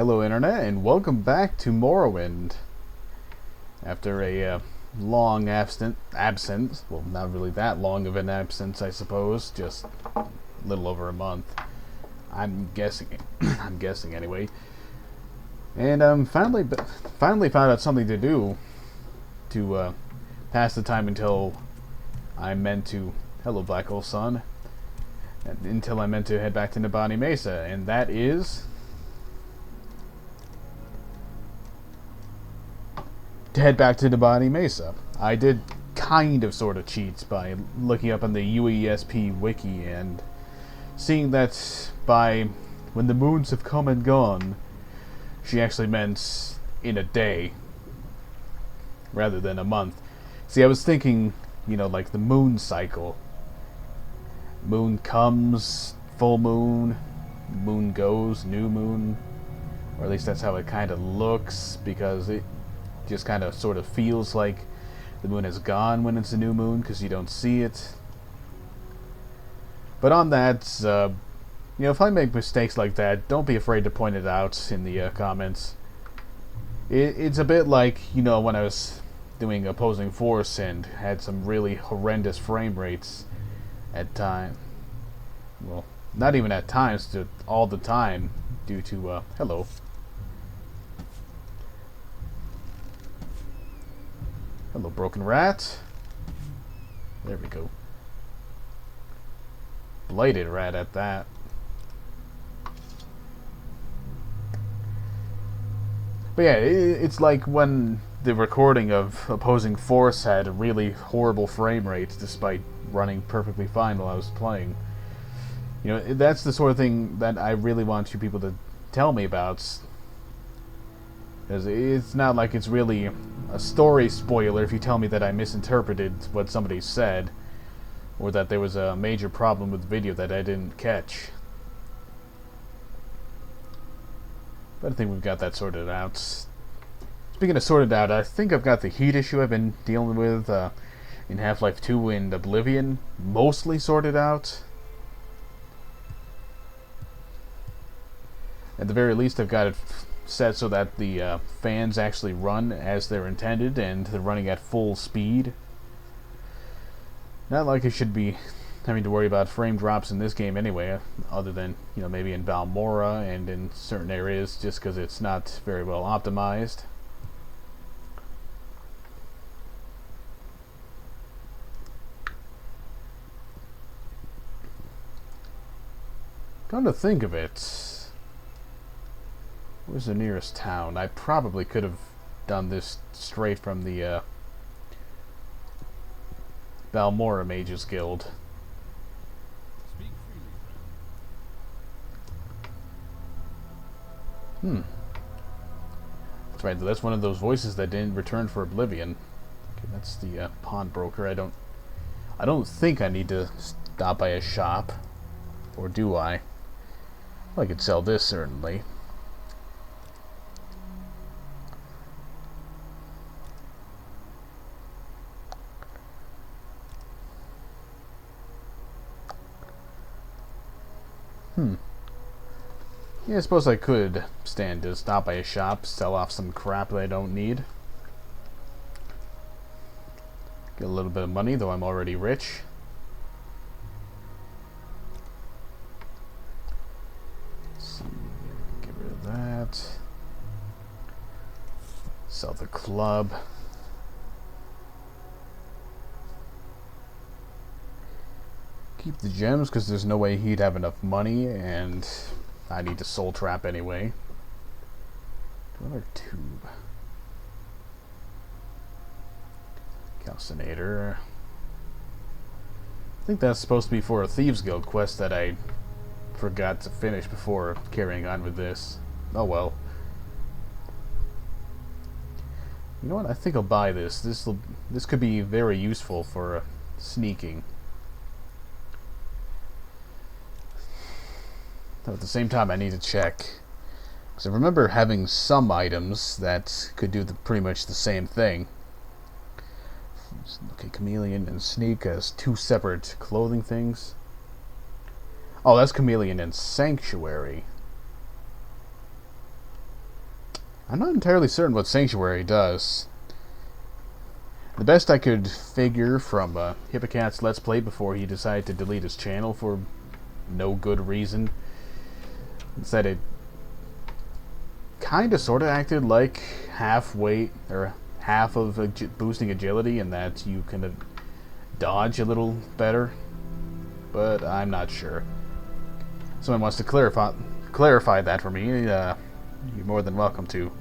Hello Internet, and welcome back to Morrowind. After a absence, well, not really that long of an absence, I suppose, just a little over a month. I'm guessing, I'm guessing anyway. And finally found out something to do to pass the time until I meant to. Hello, Black Hole Sun. Until I meant to head back to Nabani Mesa, and that is to head back to Nabani Mesa. I did kind of sort of cheat by looking up on the UESP wiki and seeing that by when the moons have come and gone, she actually meant in a day rather than a month. See, I was thinking, like the moon cycle. Moon comes, full moon, moon goes, new moon. Or at least that's how it kind of looks, because it just kind of sort of feels like the moon has gone when it's a new moon, because you don't see it. But on that, if I make mistakes like that, don't be afraid to point it out in the comments. It's a bit like, when I was doing Opposing Force and had some really horrendous frame rates at times. Well, not even at times, all the time, due to, hello. Hello, Broken Rat. There we go. Blighted Rat at that. But yeah, it's like when the recording of Opposing Force had really horrible frame rates despite running perfectly fine while I was playing. That's the sort of thing that I really want you people to tell me about. Because it's not like it's really a story spoiler if you tell me that I misinterpreted what somebody said, or that there was a major problem with the video that I didn't catch. But I think we've got that sorted out. Speaking of sorted out, I think I've got the heat issue I've been dealing with in Half-Life 2 and Oblivion mostly sorted out. At the very least, I've got it set so that the fans actually run as they're intended, and they're running at full speed. Not like I should be having to worry about frame drops in this game anyway, other than, maybe in Balmora and in certain areas, just because it's not very well optimized. Come to think of it, where's the nearest town? I probably could have done this straight from the Balmora Mages Guild. That's right, that's one of those voices that didn't return for Oblivion. Okay, that's the pawnbroker. I don't think I need to stop by a shop. Or do I? Well, I could sell this, certainly. Yeah, I suppose I could stand to stop by a shop, sell off some crap that I don't need. Get a little bit of money, though I'm already rich. Let's see, get rid of that. Sell the club. Keep the gems, because there's no way he'd have enough money, and I need to soul trap anyway. Another tube. Calcinator. I think that's supposed to be for a Thieves Guild quest that I forgot to finish before carrying on with this. Oh well. You know what? I think I'll buy this. This could be very useful for sneaking. Though at the same time, I need to check. Because I remember having some items that could do pretty much the same thing. Okay, Chameleon and Sneak as two separate clothing things. Oh, that's Chameleon and Sanctuary. I'm not entirely certain what Sanctuary does. The best I could figure from Hippocat's Let's Play before he decided to delete his channel for no good reason is that it kind of sort of acted like half weight or half of boosting agility, and that you can dodge a little better, but I'm not sure. Someone wants to clarify that for me, you're more than welcome to.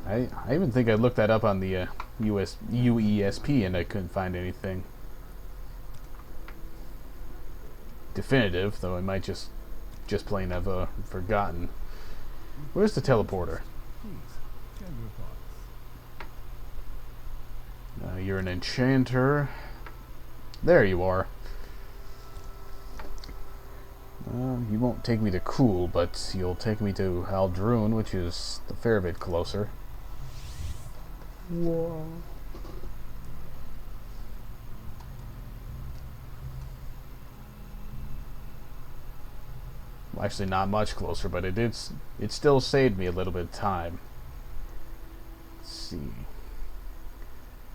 I even think I looked that up on the UESP and I couldn't find anything definitive, though I might just plain have forgotten. Where's the teleporter? You're an enchanter. There you are. You won't take me to Cool, but you'll take me to Aldrune, which is a fair bit closer. Whoa. Well, actually, not much closer, but it still saved me a little bit of time. Let's see.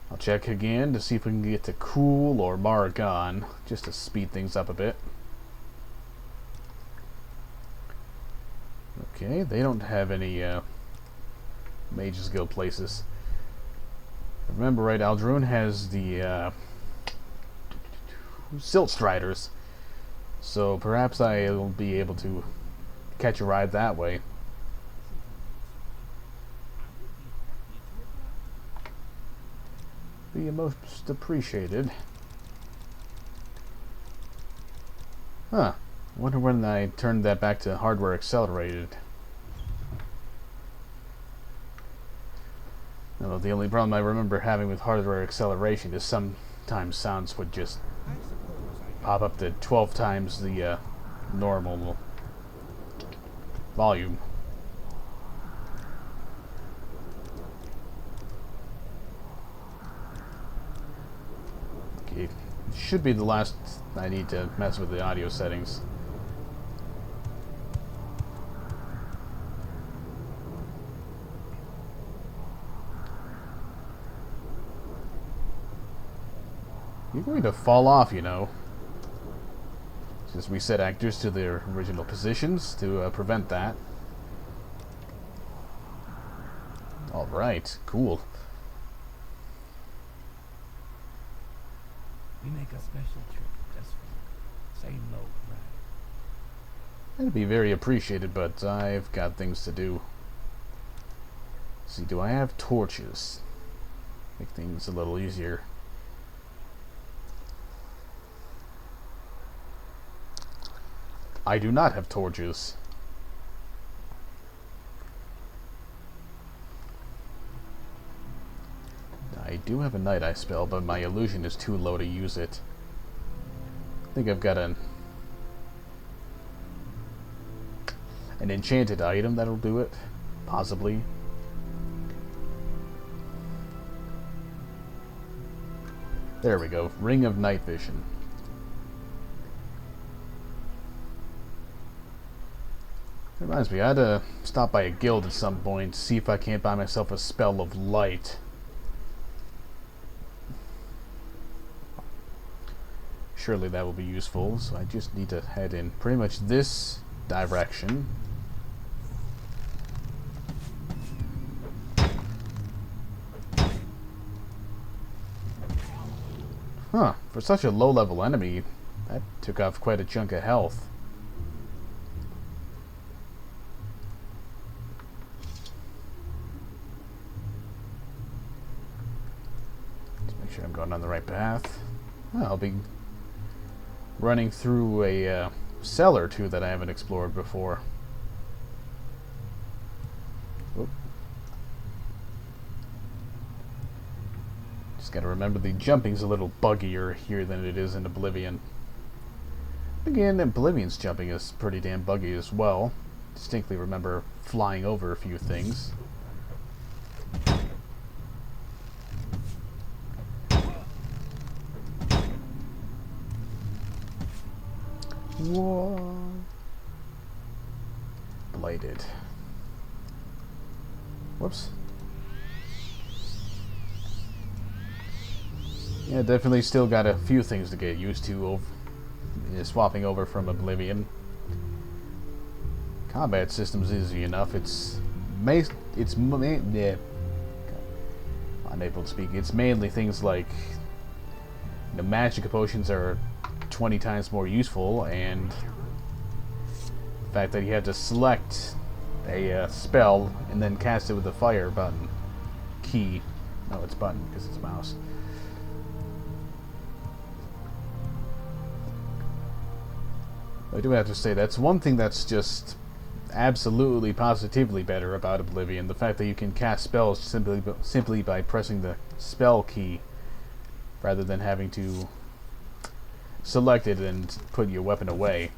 I'll check again to see if we can get to Cool or Maragon, just to speed things up a bit. Okay, they don't have any Mages Guild places. If I remember right, Aldrune has the Silt Striders, so perhaps I'll be able to catch a ride that way. Be most appreciated. Huh. Wonder when I turned that back to hardware accelerated. No, the only problem I remember having with hardware acceleration is sometimes sounds would just pop up to 12 times the normal volume. Okay, should be the last I need to mess with the audio settings. You're going to fall off, you know. Just reset actors to their original positions to prevent that. Alright, cool. We make a special trip just for you. Say no, right? That'd be very appreciated, but I've got things to do. Let's see, do I have torches? Make things a little easier. I do not have torches. I do have a Night Eye spell, but my illusion is too low to use it. I think I've got an enchanted item that'll do it, possibly. There we go, Ring of Night Vision. Reminds me, I had to stop by a guild at some point, see if I can't buy myself a spell of light. Surely that will be useful, so I just need to head in pretty much this direction. Huh, for such a low-level enemy, that took off quite a chunk of health. Sure I'm going on the right path. Well, I'll be running through a cell or two that I haven't explored before. Oop. Just gotta remember the jumping's a little buggier here than it is in Oblivion. Again, Oblivion's jumping is pretty damn buggy as well. Distinctly remember flying over a few things. Whoa. Blighted. Whoops. Yeah, definitely still got a few things to get used to swapping over from Oblivion. Combat system's easy enough. Yeah, unable to speak. It's mainly things like the magic potions are 20 times more useful, and the fact that you have to select a spell and then cast it with the fire button key. No, it's button because it's a mouse. I do have to say that's one thing that's just absolutely positively better about Oblivion, the fact that you can cast spells simply by pressing the spell key rather than having to select it and put your weapon away.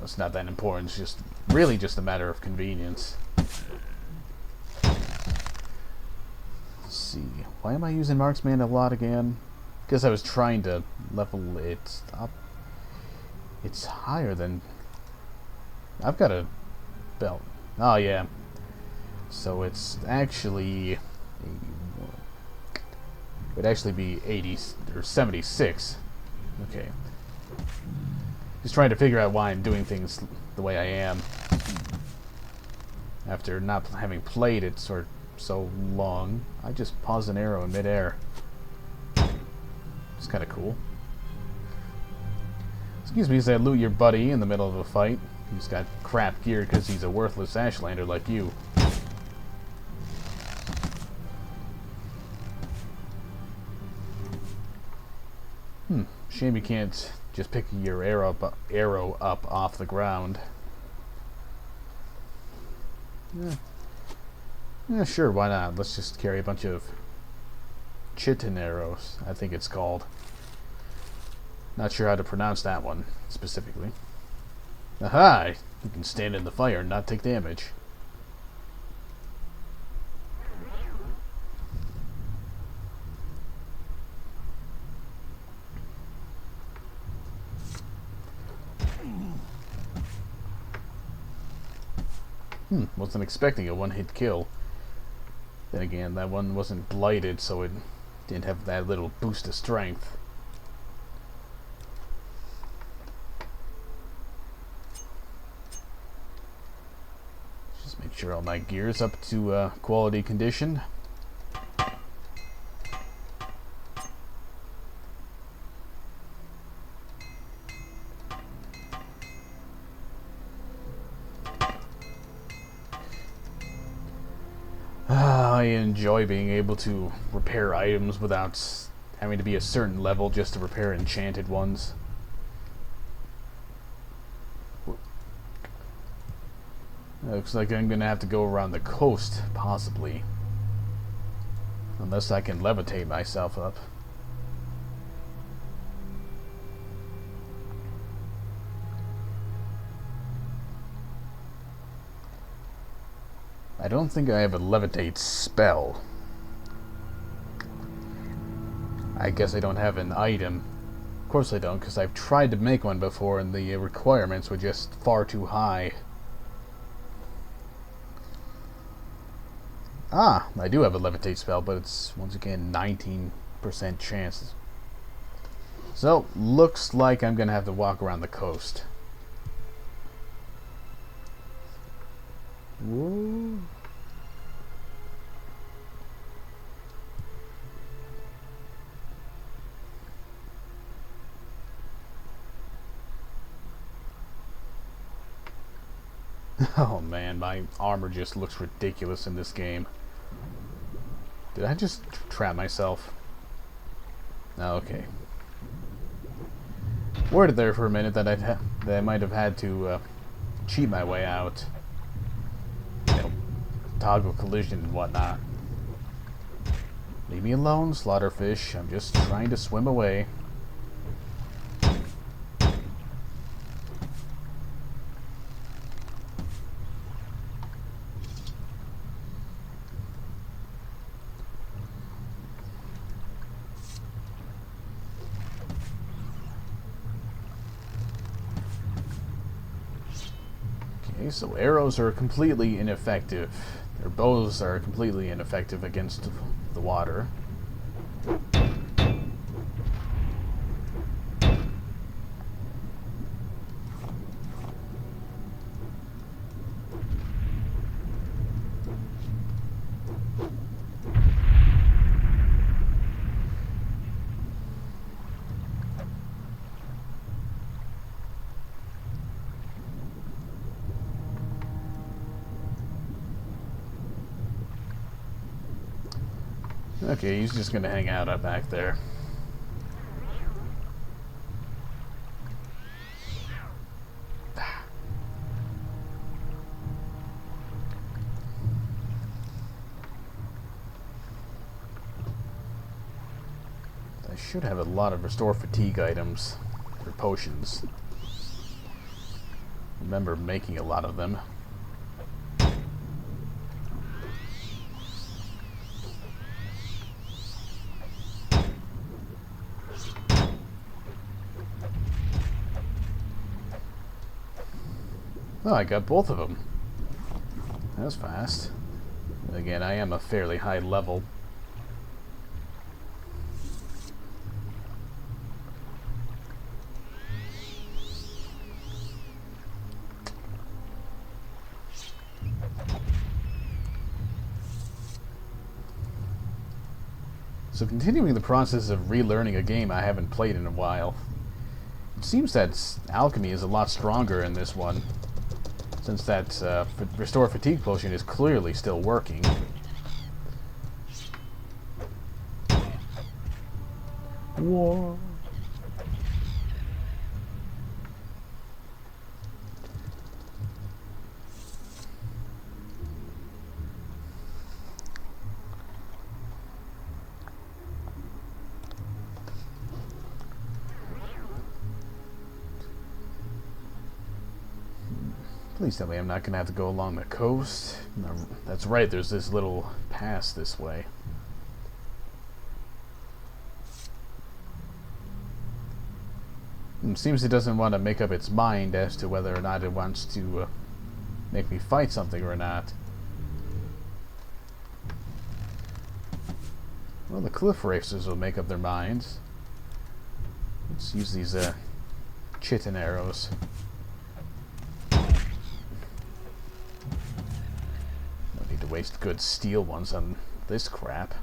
It's not that important. It's just really just a matter of convenience. Let's see. Why am I using Marksman a lot again? Because I was trying to level it up. It's higher than... I've got a belt. Oh, yeah. So it's actually... 81. It would actually be 80 or 76. Okay. Just trying to figure out why I'm doing things the way I am. After not having played it for so long, I just paused an arrow in midair. It's kind of cool. Excuse me as I loot your buddy in the middle of a fight. He's got crap gear because he's a worthless Ashlander like you. Shame you can't just pick your arrow up off the ground. Yeah, sure, why not? Let's just carry a bunch of chitin arrows, I think it's called. Not sure how to pronounce that one specifically. Aha! You can stand in the fire and not take damage. Wasn't expecting a one-hit kill. Then again, that one wasn't blighted, so it didn't have that little boost of strength. Just make sure all my gear is up to quality condition. I enjoy being able to repair items without having to be a certain level just to repair enchanted ones. Looks like I'm gonna have to go around the coast, possibly. Unless I can levitate myself up. I don't think I have a levitate spell. I guess I don't have an item. Of course I don't, because I've tried to make one before and the requirements were just far too high. Ah, I do have a levitate spell, but it's, once again, 19% chances. So, looks like I'm gonna have to walk around the coast. Whoa. Oh man, my armor just looks ridiculous in this game. Did I just trap myself? Oh, okay. Worried there for a minute that I might have had to cheat my way out. You know, toggle collision and whatnot. Leave me alone, slaughterfish. I'm just trying to swim away. so arrows are completely ineffective. Their bows are completely ineffective against the water. Okay, he's just gonna hang out up back there. I should have a lot of restore fatigue items for potions. Remember making a lot of them. Oh, I got both of them. That was fast. Again, I am a fairly high level. So continuing the process of relearning a game I haven't played in a while. It seems that alchemy is a lot stronger in this one, since that restore fatigue potion is clearly still working. Whoa. Please tell me I'm not going to have to go along the coast. No, that's right, there's this little pass this way. It seems it doesn't want to make up its mind as to whether or not it wants to make me fight something or not. Well, the cliff racers will make up their minds. Let's use these chitin arrows. Waste good steel ones on this crap.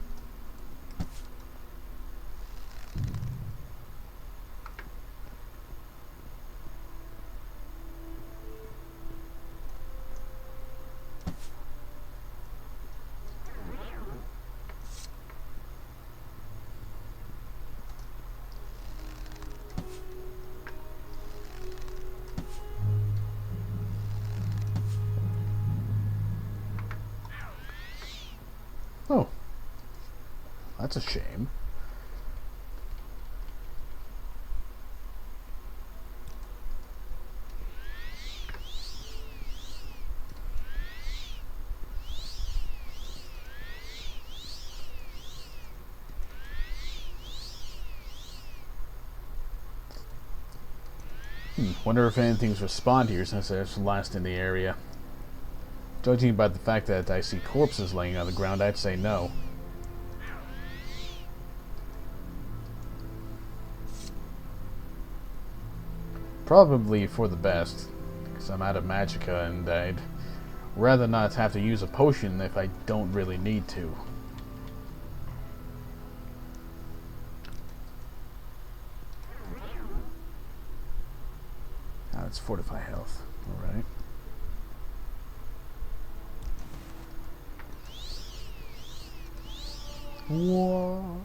Oh, that's a shame. Wonder if anything's respawned here since there's last in the area. Judging by the fact that I see corpses laying on the ground, I'd say no. Probably for the best, because I'm out of magicka and I'd rather not have to use a potion if I don't really need to. Ah, let's fortify health. Alright. Whoa.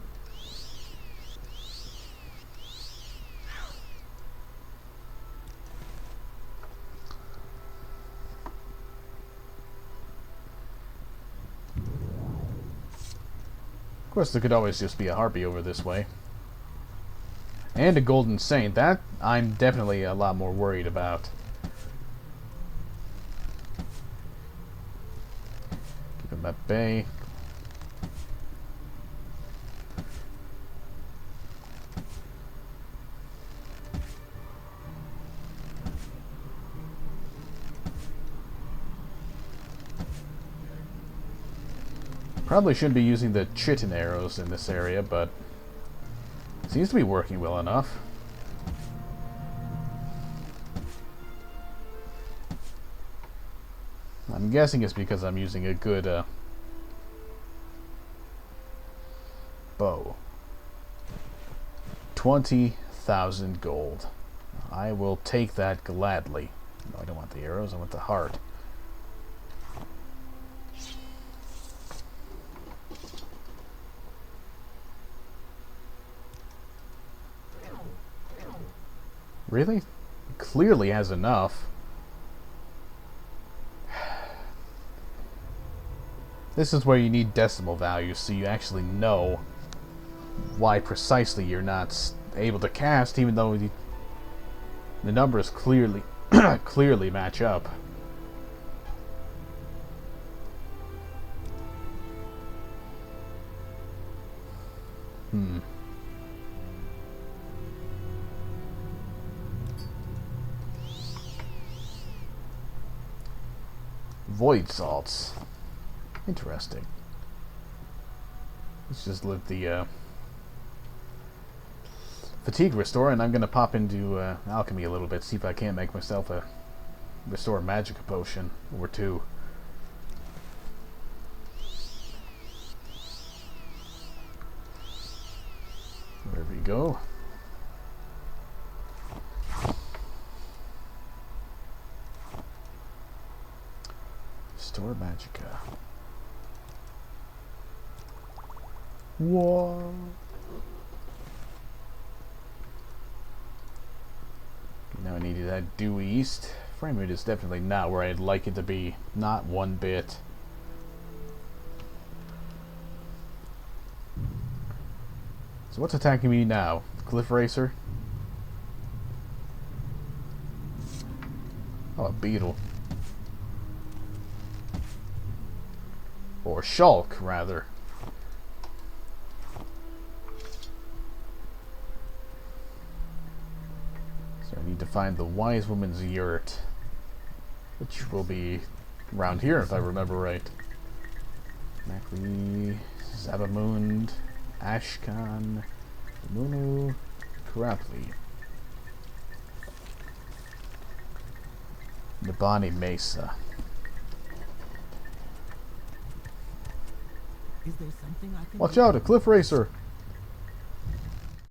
Of course, there could always just be a harpy over this way. And a golden saint. That I'm definitely a lot more worried about. Keep him at bay. Probably shouldn't be using the chitin arrows in this area, but it seems to be working well enough. I'm guessing it's because I'm using a good bow. 20,000 gold. I will take that gladly. No, I don't want the arrows, I want the heart. Really? Clearly has enough. This is where you need decimal values so you actually know why precisely you're not able to cast, even though the numbers clearly clearly match up. Void salts. Interesting. Let's just let the fatigue restore, and I'm gonna pop into alchemy a little bit, see if I can't make myself a restore magic potion or two. There we go. Restore magicka. Whoa. Now I need that due east. Frame rate is definitely not where I'd like it to be. Not one bit. So what's attacking me now? Cliff Racer? Oh, a beetle. Or Shulk, rather. So I need to find the Wise Woman's Yurt, which will be around here if I remember right. Macri, Zabamund, Ashkan, Munu, Karapli. Nabani Mesa. Is there something I can Watch do? out, a cliff racer!